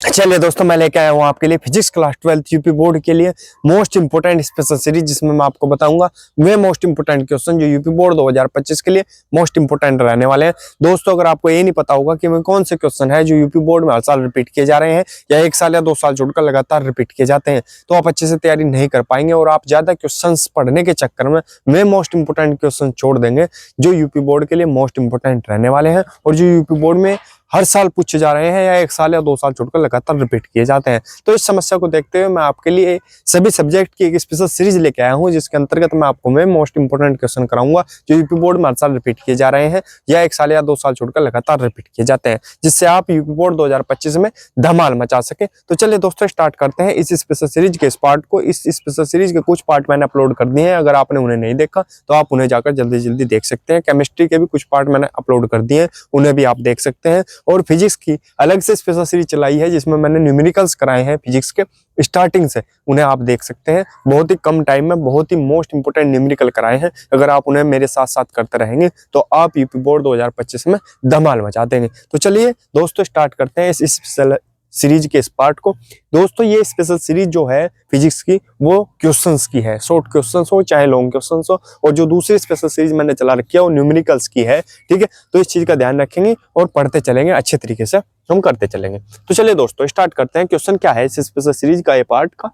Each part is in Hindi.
चलिए दोस्तों, मैं लेके आया हूँ आपके लिए फिजिक्स क्लास 12 यूपी बोर्ड के लिए मोस्ट इंपोर्टेंट स्पेशल सीरीज, जिसमें मैं आपको बताऊंगा वे मोस्ट इंपोर्टेंट क्वेश्चन जो यूपी बोर्ड 2025 के लिए मोस्ट इंपोर्टेंट रहने वाले हैं। दोस्तों, अगर आपको ये नहीं पता होगा कि वे कौन से क्वेश्चन है जो यूपी बोर्ड में हर साल रिपीट किए जा रहे हैं या 1 साल या 2 साल छोड़कर लगातार रिपीट किए जाते हैं, तो आप अच्छे से तैयारी नहीं कर पाएंगे और आप ज्यादा क्वेश्चन पढ़ने के चक्कर में वे मोस्ट इंपोर्टेंट क्वेश्चन छोड़ देंगे जो यूपी बोर्ड के लिए मोस्ट इंपोर्टेंट रहने वाले हैं और जो यूपी बोर्ड में हर साल पूछे जा रहे हैं या 1 साल या 2 साल छोड़कर लगातार रिपीट किए जाते हैं। तो इस समस्या को देखते हुए मैं आपके लिए सभी सब्जेक्ट की एक स्पेशल सीरीज लेके आया हूं, जिसके अंतर्गत मैं आपको मोस्ट इंपोर्टेंट क्वेश्चन कराऊंगा जो यूपी बोर्ड में हर साल रिपीट किए जा रहे हैं या 1 साल या 2 साल छोड़कर लगातार रिपीट किए जाते हैं, जिससे आप यूपी बोर्ड 2025 में धमाल मचा सके। तो चलिए दोस्तों, स्टार्ट करते हैं इस स्पेशल सीरीज के इस पार्ट को। इस स्पेशल सीरीज के कुछ पार्ट मैंने अपलोड कर दिए हैं, अगर आपने उन्हें नहीं देखा तो आप उन्हें जाकर जल्दी जल्दी देख सकते हैं। केमिस्ट्री के भी कुछ पार्ट मैंने अपलोड कर दिए हैं, उन्हें भी आप देख सकते हैं। और फिजिक्स की अलग से स्पेशल सीरीज चलाई है जिसमें मैंने न्यूमेरिकल्स कराए हैं फिजिक्स के स्टार्टिंग से, उन्हें आप देख सकते हैं। बहुत ही कम टाइम में बहुत ही मोस्ट इंपोर्टेंट न्यूमेरिकल कराए हैं। अगर आप उन्हें मेरे साथ साथ करते रहेंगे तो आप यूपी बोर्ड 2025 में धमाल मचा देंगे। तो चलिए दोस्तों, स्टार्ट करते हैं इस स्पेशल सीरीज के इस पार्ट को। दोस्तों, ये स्पेशल सीरीज जो है फिजिक्स की वो क्वेश्चंस की है, शॉर्ट क्वेश्चंस हो चाहे लॉन्ग क्वेश्चंस हो, और जो दूसरी स्पेशल सीरीज मैंने चला रखी है वो न्यूमेरिकल्स की है। ठीक है, तो इस चीज का ध्यान रखेंगे और पढ़ते चलेंगे, अच्छे तरीके से हम करते चलेंगे। तो चलिए दोस्तों, स्टार्ट करते हैं। क्वेश्चन क्या है इस स्पेशल सीरीज का, ये पार्ट का,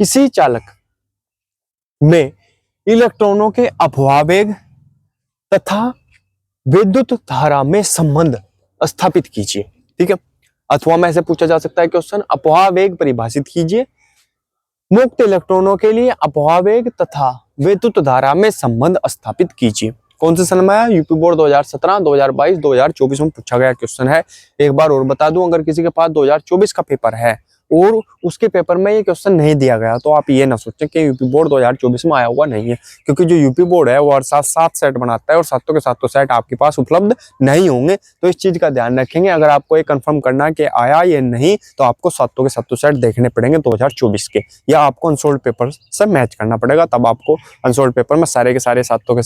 किसी चालक में इलेक्ट्रॉनों के अपवावेग तथा विद्युत धारा में संबंध स्थापित कीजिए। ठीक है, अथवा में ऐसे पूछा जा सकता है क्वेश्चन, अपवावेग परिभाषित कीजिए। मुक्त इलेक्ट्रॉनों के लिए अपवावेग तथा विद्युत धारा में संबंध स्थापित कीजिए। कौन से सन में आया? यूपी बोर्ड 2017, 2022, 2024 में पूछा गया क्वेश्चन है। एक बार और बता दूं, अगर किसी के पास 2024 का पेपर है और उसके पेपर में ये क्वेश्चन नहीं दिया गया तो आप ये ना सोचें कि यूपी बोर्ड 2024 में आया हुआ नहीं है, क्योंकि जो यूपी बोर्ड है वो हर साल 7 सेट बनाता है और सातों के सातों सेट आपके पास उपलब्ध नहीं होंगे। तो इस चीज का ध्यान रखेंगे। अगर आपको ये कंफर्म करना है कि आया या नहीं तो आपको सातों के सातों सेट देखने पड़ेंगे 2024 के, या आपको अनसोल्ड पेपर से मैच करना पड़ेगा, तब आपको अनसोल्ड पेपर में सारे के सारे सातों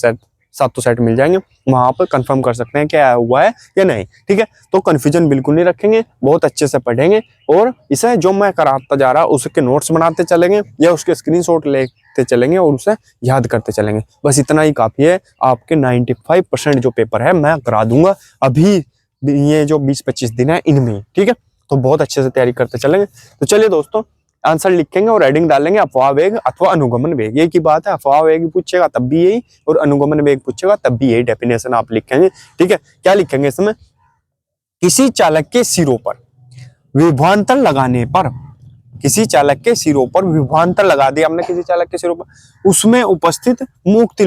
सेट मिल जाएंगे। वहां पर कंफर्म कर सकते हैं कि आया हुआ है या नहीं। ठीक है, तो कंफ्यूजन बिल्कुल नहीं रखेंगे, बहुत अच्छे से पढ़ेंगे और इसे जो मैं कराता जा रहा उसके नोट्स बनाते चलेंगे या उसके स्क्रीनशॉट लेते चलेंगे और उसे याद करते चलेंगे। बस इतना ही काफी है। आपके 95% जो पेपर है मैं करा दूंगा अभी, ये जो 20-25 दिन है इनमें। ठीक है, तो बहुत अच्छे से तैयारी करते चलेंगे। तो चलिए दोस्तों, आंसर लिखेंगे और हेडिंग डालेंगे अफवाह वेग अथवा अनुगमन वेग। एक ही बात है, अफवाह वेग पूछेगा तब भी यही और अनुगमन वेग पूछेगा तब भी यही डेफिनेशन आप लिखेंगे। ठीक है, क्या लिखेंगे इसमें? किसी चालक के सिरों पर विभवांतर लगाने पर, किसी चालक के सिरों पर विभवांतर लगा दिया हमने किसी चालक के सिरों पर, उसमें उपस्थित मुक्त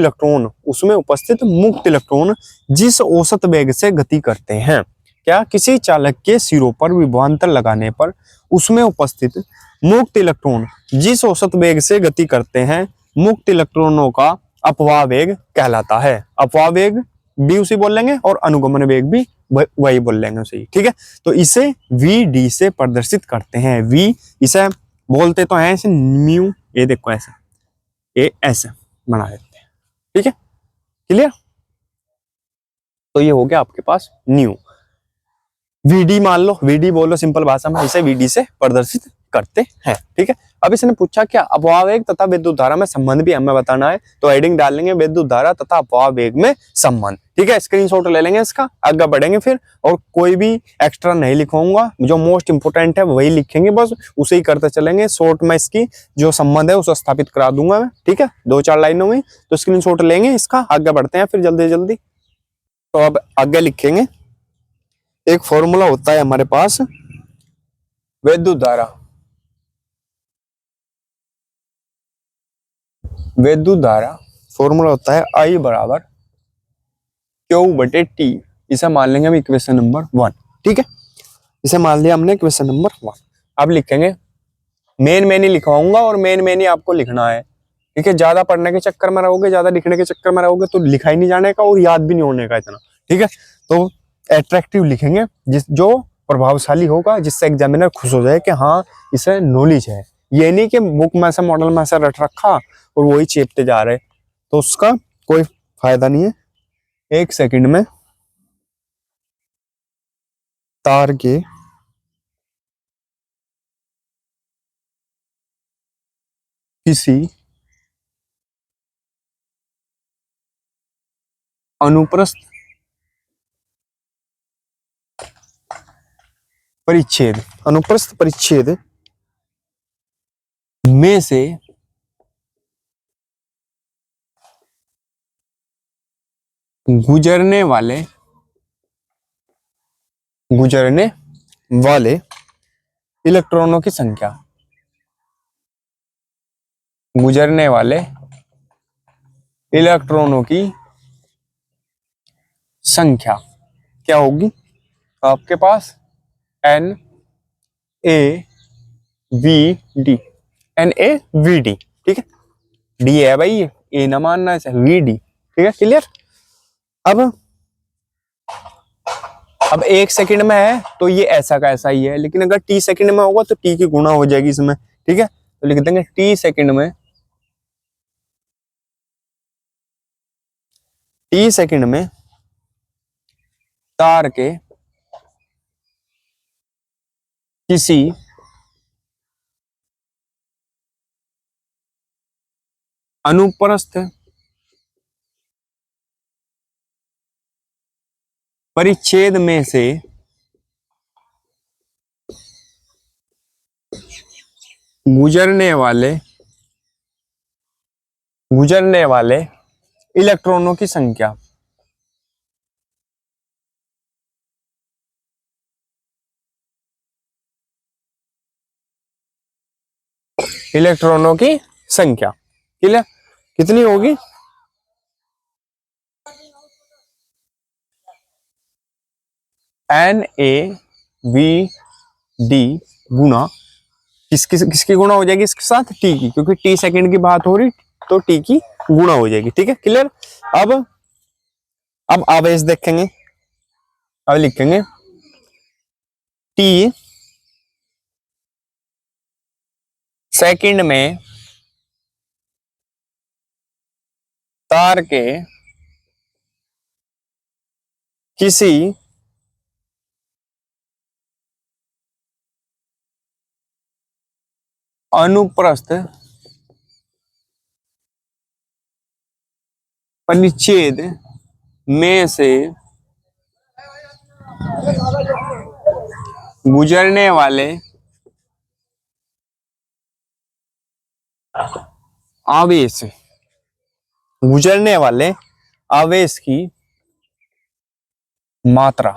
इलेक्ट्रॉन जिस औसत वेग से गति करते हैं। क्या? किसी चालक के सिरों पर विभवांतर लगाने पर उसमें उपस्थित मुक्त इलेक्ट्रॉन जिस औसत वेग से गति करते हैं, मुक्त इलेक्ट्रॉनों का अपवाह वेग कहलाता है। अपवाह वेग भी उसी बोल लेंगे और अनुगमन वेग भी वही बोल लेंगे उसी। ठीक है, तो इसे वी डी से प्रदर्शित करते हैं। वी इसे बोलते तो हैं ऐसे म्यू, ये देखो ऐसे, ये ऐसे बना देते हैं। ठीक है, क्लियर? तो ये हो गया आपके पास न्यू। वीडी मान लो, वीडी बोलो सिंपल भाषा में, इसे वीडी से प्रदर्शित करते हैं। ठीक है, अब इसने पूछा क्या? अपवाह वेग तथा विद्युत धारा में संबंध भी हमें बताना है, तो हेडिंग डाल लेंगे विद्युत धारा तथा अपवाह वेग में संबंध। ठीक है, स्क्रीनशॉट ले लेंगे इसका, आगे बढ़ेंगे फिर, और कोई भी एक्स्ट्रा नहीं लिखवाऊंगा, जो मोस्ट इंपोर्टेंट है वही लिखेंगे, बस उसे ही करते चलेंगे। शॉर्ट में इसकी जो संबंध है उसे स्थापित करा दूंगा मैं। ठीक है, 2-4 लाइनों में, तो स्क्रीनशॉट लेंगे इसका, आगे बढ़ते हैं फिर जल्दी जल्दी। तो अब आगे लिखेंगे, एक फॉर्मूला होता है हमारे पास विद्युत धारा फॉर्मूला होता है I बराबर Q/T। इसे मान लेंगे हम इक्वेशन नंबर 1। ठीक है, इसे मान लिया हमने इक्वेशन नंबर 1। अब लिखेंगे, मेन ही लिखवाऊंगा और मेन ही आपको लिखना है। ठीक है, ज्यादा पढ़ने के चक्कर में रहोगे, ज्यादा लिखने के चक्कर में रहोगे तो लिखा ही नहीं जाने का और याद भी नहीं होने का इतना। ठीक है, तो एट्रैक्टिव लिखेंगे, जो प्रभावशाली होगा, जिससे एग्जामिनर खुश हो जाए कि हाँ इसे नॉलेज है। ये नहीं कि बुक में से मॉडल में से रट रखा और वही चेपते जा रहे, तो उसका कोई फायदा नहीं है। 1 सेकंड में तार के किसी अनुप्रस्थ परिच्छेद, अनुप्रस्थ परिच्छेद में से गुजरने वाले इलेक्ट्रॉनों की संख्या, गुजरने वाले इलेक्ट्रॉनों की संख्या क्या होगी आपके पास? N A V D, N A V D, ठीक है, डी है भाई, ये ए ना मानना है, वी डी, ठीक है, क्लियर। अब 1 सेकंड में है तो ये ऐसा का ऐसा ही है, लेकिन अगर टी सेकंड में होगा तो टी की गुणा हो जाएगी इसमें, ठीक है, तो लिख देंगे टी सेकंड में तार के किसी अनुप्रस्थ परिच्छेद में से गुजरने वाले इलेक्ट्रॉनों की संख्या, इलेक्ट्रॉनों की संख्या, क्लियर, कितनी होगी? एन ए वी डी गुना किसकी गुणा हो जाएगी इसके साथ? टी की, क्योंकि टी सेकंड की बात हो रही तो टी की गुणा हो जाएगी, ठीक है, क्लियर। अब आवेश देखेंगे, अब लिखेंगे टी सेकंड में तार के किसी अनुप्रस्थ परिच्छेद में से गुजरने वाले आवेश, गुजरने वाले आवेश की मात्रा,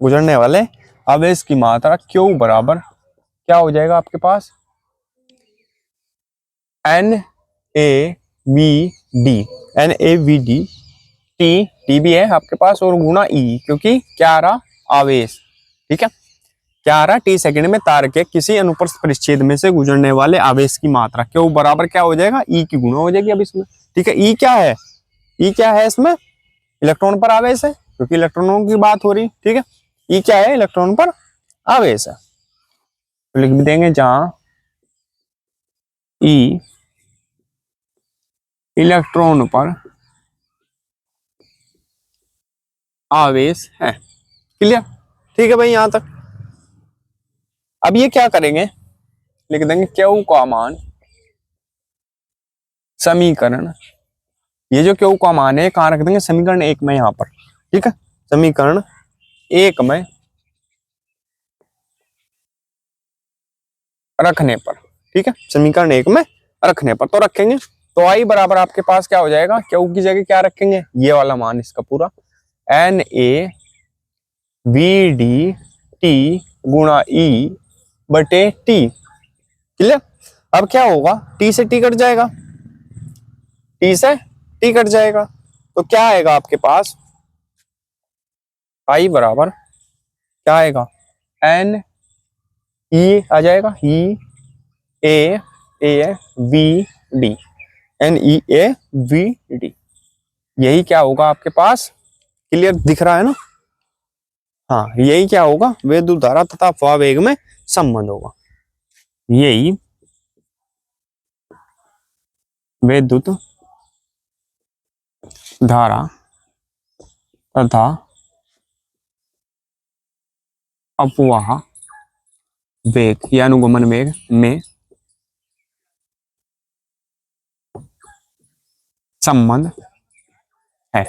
गुजरने वाले आवेश की मात्रा क्यू बराबर क्या हो जाएगा आपके पास? N A V D, N A V D, T भी है आपके पास और गुणा ई, क्योंकि क्या आ रहा? आवेश, ठीक है, क्या आ रहा? टी सेकंड में तार के किसी अनुप्रस्थ परिच्छेद में से गुजरने वाले आवेश की मात्रा क्यू बराबर क्या हो जाएगा? ई की गुणा हो जाएगी अब इसमें, ठीक है। ई क्या है? ई क्या है इसमें? इलेक्ट्रॉन पर आवेश है, क्योंकि इलेक्ट्रॉनों की बात हो रही, ठीक है। ई क्या है? इलेक्ट्रॉन पर आवेश है, तो लिख देंगे जहां ई इलेक्ट्रॉन पर आवेश है, क्लियर, ठीक है भाई यहां तक। अब ये क्या करेंगे, लिख देंगे क्यू का मान समीकरण, ये जो क्यू का मान है कहां रख देंगे? समीकरण 1 में, यहां पर, ठीक है, समीकरण 1 में रखने पर, ठीक है, समीकरण 1 में रखने पर तो रखेंगे, तो आई बराबर आपके पास क्या हो जाएगा? क्यू की जगह क्या रखेंगे? ये वाला मान इसका पूरा, N A V D T गुणा ई बटे टी, क्लियर। अब क्या होगा? टी से टी कट जाएगा, टी से टी कट जाएगा, तो क्या आएगा आपके पास? आई बराबर क्या आएगा? एन ई आ जाएगा, E A A V D, N E A V D, यही क्या होगा आपके पास? क्लियर दिख रहा है ना? हाँ, यही क्या होगा? विद्युत धारा तथा प्रवाह में संबंध होगा, यही विद्युत धारा तथा अपवाह वेग या अनुगमन वेग में संबंध है।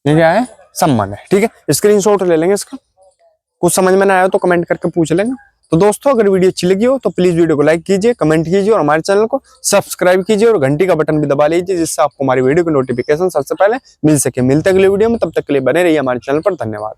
ये क्या है? संबंध है। ठीक है, स्क्रीनशॉट ले लेंगे इसका। कुछ समझ में ना आया तो कमेंट करके पूछ लेंगे। तो दोस्तों अगर वीडियो अच्छी लगी हो तो प्लीज वीडियो को लाइक कीजिए, कमेंट कीजिए और हमारे चैनल को सब्सक्राइब कीजिए और घंटी का बटन भी दबा लीजिए, जिससे आपको हमारी वीडियो की नोटिफिकेशन सबसे पहले मिल सके। मिलते अगले वीडियो में, तब तक के लिए बने रहिए हमारे चैनल पर। धन्यवाद।